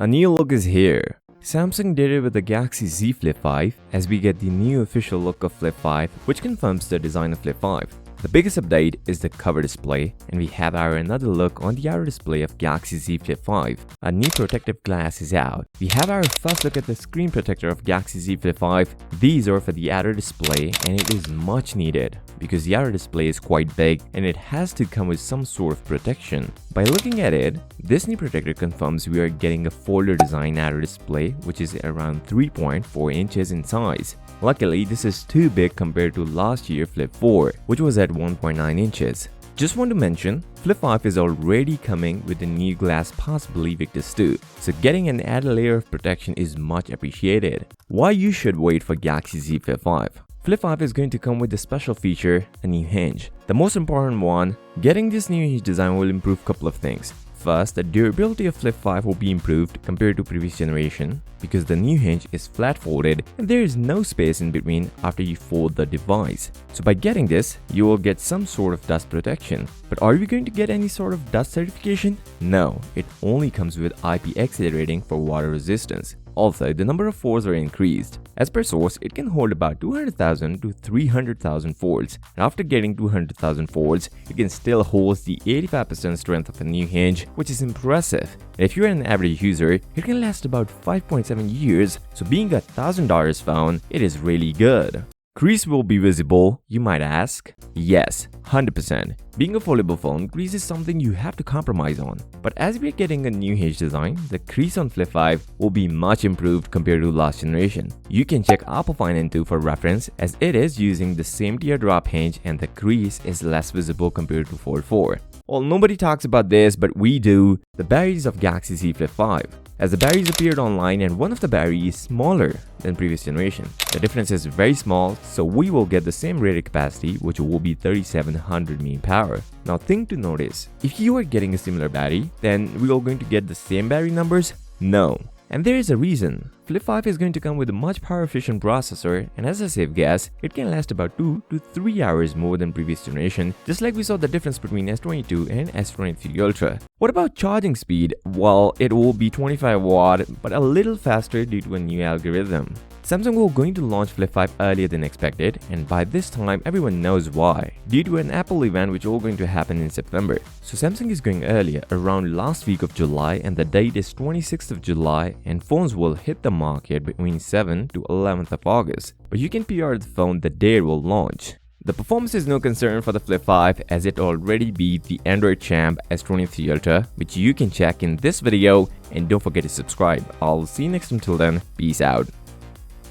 A new look is here. Samsung did it with the Galaxy Z Flip 5 as we get the new official look of Flip 5, which confirms the design of Flip 5. The biggest update is the cover display, and we have our another look on the outer display of Galaxy Z Flip 5. A new protective glass is out. We have our first look at the screen protector of Galaxy Z Flip 5. These are for the outer display, and it is much needed because the outer display is quite big and it has to come with some sort of protection. By looking at it, this new protector confirms we are getting a folder design outer display which is around 3.4 inches in size. Luckily, this is too big compared to last year Flip 4, which was at 1.9 inches. Just want to mention, Flip 5 is already coming with a new glass, possibly Victus 2, so getting an added layer of protection is much appreciated. Why you should wait for Galaxy Z Flip 5? Flip 5 is going to come with a special feature, a new hinge. The most important one, getting this new hinge design will improve a couple of things. First, the durability of Flip 5 will be improved compared to previous generation because the new hinge is flat folded and there is no space in between after you fold the device. So by getting this, you will get some sort of dust protection. But are we going to get any sort of dust certification? No, it only comes with IPX rating for water resistance. Also, the number of folds are increased. As per source, it can hold about 200,000 to 300,000 folds. And after getting 200,000 folds, it can still hold the 85% strength of a new hinge, which is impressive. And if you're an average user, it can last about 5.7 years, so being a $1,000 phone, it is really good. Crease will be visible, you might ask? Yes, 100%. Being a foldable phone, crease is something you have to compromise on. But as we are getting a new hinge design, the crease on Flip 5 will be much improved compared to last generation. You can check Apple Find N2 for reference as it is using the same teardrop hinge and the crease is less visible compared to Fold 4. Well, nobody talks about this, but we do. The batteries of Galaxy Z Flip 5. As the batteries appeared online and one of the batteries is smaller than previous generation. The difference is very small, so we will get the same rated capacity which will be 3700 mAh. Now thing to notice, if you are getting a similar battery, then we are going to get the same battery numbers? No. And there is a reason. Flip 5 is going to come with a much power efficient processor, and as a safe guess, it can last about 2 to 3 hours more than previous generation, just like we saw the difference between S22 and S23 Ultra. What about charging speed? Well, it will be 25 watt but a little faster due to a new algorithm. Samsung will going to launch Flip 5 earlier than expected, and by this time everyone knows why. Due to an Apple event which will going to happen in September. So Samsung is going earlier, around last week of July, and the date is 26th of July, and phones will hit the market between 7th to 11th of August. But you can pre-order the phone the day it will launch. The performance is no concern for the Flip 5 as it already beat the Android champ S23 Ultra, which you can check in this video, and don't forget to subscribe. I'll see you next time. Till then, peace out.